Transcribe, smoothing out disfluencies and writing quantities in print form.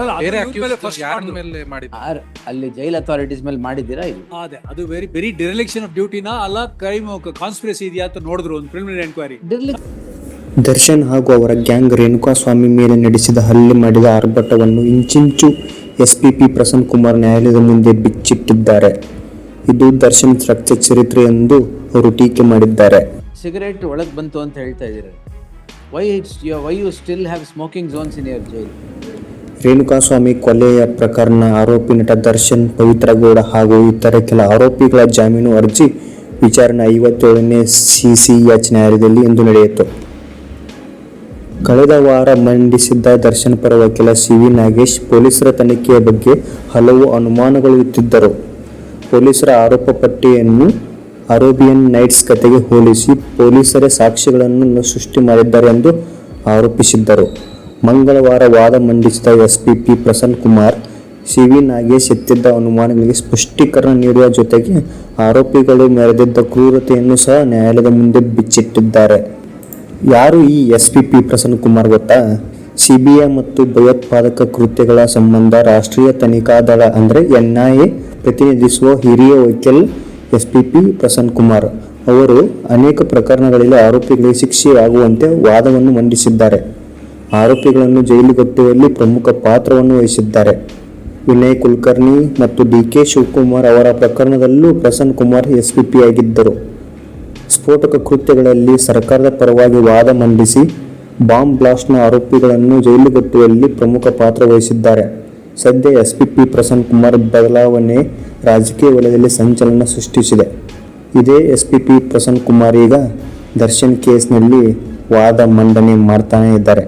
ಅಲ್ಲ, ಅದು ಬೇರೆ ಇವ್ರ ಮೇಲೆ accused first ಯಾರ ಮಾಡ್ದು. ಮೇಲೆ ಮಾಡಿದ್ರು? ಅಲ್ಲಿ ಜೈಲ್ ಅಥಾರಿಟೀಸ್ ಮೇಲೆ ಮಾಡಿದ್ದೀರಾ ಇದು? ಅದೇ ಅದು ವೆರಿ ಡಿರೆಲೆಕ್ಷನ್ ಆಫ್ ಡ್ಯೂಟಿನ ಅಲ್ಲ ಕ್ರೈಮ್ ಕಾನ್ಸ್ಪಿರಸಿ ಇದೆಯಾ ಅಂತ ನೋಡಿದ್ರು ಒಂದು ಪ್ರಿಲಿಮಿನರಿ ಎನ್ಕ್ವೈರಿ. ದರ್ಶನ್ ಹಾಗೂ ಅವರ ಗ್ಯಾಂಗ್ ರೇಣುಕಾಸ್ವಾಮಿ ಮೇಲೆ ನಡೆಸಿದ ಹಲ್ಲೆ ಮಾಡಿದ ಆರ್ಭಟವನ್ನು ಇಂಚಿಂಚು ಎಸ್ಪಿಪಿ ಪ್ರಸನ್ನ ಕುಮಾರ್ ನ್ಯಾಯಾಲಯದ ಮುಂದೆ ಬಿಚ್ಚಿಟ್ಟಿದ್ದಾರೆ. ಇದು ದರ್ಶನ್ ರಕ್ತ ಚರಿತ್ರೆ ಎಂದು ಅವರು ಟೀಕೆ ಮಾಡಿದ್ದಾರೆ. ಸಿಗರೇಟ್ ಒಳಗೆ ಬಂತು ಅಂತ ಹೇಳ್ತಾ ಇದ್ದೀರಾ. Why you still have smoking zones in your jail? Renukaswamy ಕೊಲೆಯ ಪ್ರಕರಣ ಆರೋಪಿ ನಟ ದರ್ಶನ್, ಪವಿತ್ರ ಗೌಡ ಹಾಗೂ ಇತರೆ ಕೆಲ ಆರೋಪಿಗಳ ಜಾಮೀನು ಅರ್ಜಿ ವಿಚಾರಣೆ 57ನೇ ಸಿಸಿಎಚ್ ನ್ಯಾಯಾಲಯದಲ್ಲಿ ಇಂದು ನಡೆಯಿತು. ಕಳೆದ ವಾರ ಮಂಡಿಸಿದ್ದ ದರ್ಶನ್ ಪರ ವಕೀಲ ಸಿ.ವಿ. ನಾಗೇಶ್ ಪೊಲೀಸರ ತನಿಖೆಯ ಬಗ್ಗೆ ಹಲವು ಅನುಮಾನಗಳು ಇತ್ತಿದ್ದರು. ಪೊಲೀಸರ ಆರೋಪ ಪಟ್ಟಿಯನ್ನು ಅರೇಬಿಯನ್ ನೈಟ್ಸ್ ಕಥೆಗೆ ಹೋಲಿಸಿ ಪೊಲೀಸರೇ ಸಾಕ್ಷ್ಯಗಳನ್ನು ಸೃಷ್ಟಿ ಮಾಡಿದ್ದಾರೆ ಎಂದು ಆರೋಪಿಸಿದ್ದರು. ಮಂಗಳವಾರ ವಾದ ಮಂಡಿಸಿದ ಎಸ್ಪಿಪಿ ಪ್ರಸನ್ನ ಕುಮಾರ್, ಸಿ.ವಿ. ನಾಗೇಶ್ ಎತ್ತಿದ್ದ ಅನುಮಾನಗಳಿಗೆ ಸ್ಪಷ್ಟೀಕರಣ ನೀಡುವ ಜೊತೆಗೆ ಆರೋಪಿಗಳು ಮೆರೆದಿದ್ದ ಕ್ರೂರತೆಯನ್ನು ಸಹ ನ್ಯಾಯಾಲಯದ ಮುಂದೆ ಬಿಚ್ಚಿಟ್ಟಿದ್ದಾರೆ. ಯಾರು ಈ ಎಸ್ಪಿಪಿ ಪ್ರಸನ್ನ ಕುಮಾರ್ ಗೊತ್ತಾ? ಸಿಬಿಐ ಮತ್ತು ಭಯೋತ್ಪಾದಕ ಕೃತ್ಯಗಳ ಸಂಬಂಧ ರಾಷ್ಟ್ರೀಯ ತನಿಖಾ ದಳ ಅಂದರೆ NIA ಪ್ರತಿನಿಧಿಸುವ ಹಿರಿಯ ವಕೀಲ ಎಸ್ಪಿಪಿ ಪ್ರಸನ್ನ ಕುಮಾರ್ ಅವರು ಅನೇಕ ಪ್ರಕರಣಗಳಲ್ಲಿ ಆರೋಪಿಗಳಿಗೆ ಶಿಕ್ಷೆಯಾಗುವಂತೆ ವಾದವನ್ನು ಮಂಡಿಸಿದ್ದಾರೆ. ಆರೋಪಿಗಳನ್ನು ಜೈಲುಗಟ್ಟುವಲ್ಲಿ ಪ್ರಮುಖ ಪಾತ್ರವನ್ನು ವಹಿಸಿದ್ದಾರೆ. ವಿನಯ್ ಕುಲಕರ್ಣಿ ಮತ್ತು DK ಶಿವಕುಮಾರ್ ಅವರ ಪ್ರಕರಣದಲ್ಲೂ ಪ್ರಸನ್ನ ಕುಮಾರ್ ಎಸ್ಪಿಪಿ ಆಗಿದ್ದರು. ಸ್ಫೋಟಕ ಕೃತ್ಯಗಳಲ್ಲಿ ಸರ್ಕಾರದ ಪರವಾಗಿ ವಾದ ಮಂಡಿಸಿ ಬಾಂಬ್ ಬ್ಲಾಸ್ಟ್ನ ಆರೋಪಿಗಳನ್ನು ಜೈಲುಗಟ್ಟುವಲ್ಲಿ ಪ್ರಮುಖ ಪಾತ್ರ ವಹಿಸಿದ್ದಾರೆ. ಸದ್ಯ ಎಸ್ಪಿಪಿ ಪ್ರಸನ್ನ ಕುಮಾರ್ ಬದಲಾವಣೆ ರಾಜಕೀಯ ವಲಯದಲ್ಲಿ ಸಂಚಲನ ಸೃಷ್ಟಿಸಿದೆ. ಇದೇ ಎಸ್ಪಿಪಿ ಪ್ರಸನ್ನ ಕುಮಾರ್ ಈಗ ದರ್ಶನ್ ಕೇಸ್ನಲ್ಲಿ ವಾದ ಮಂಡನೆ ಮಾಡ್ತಾನೆ ಇದ್ದಾರೆ.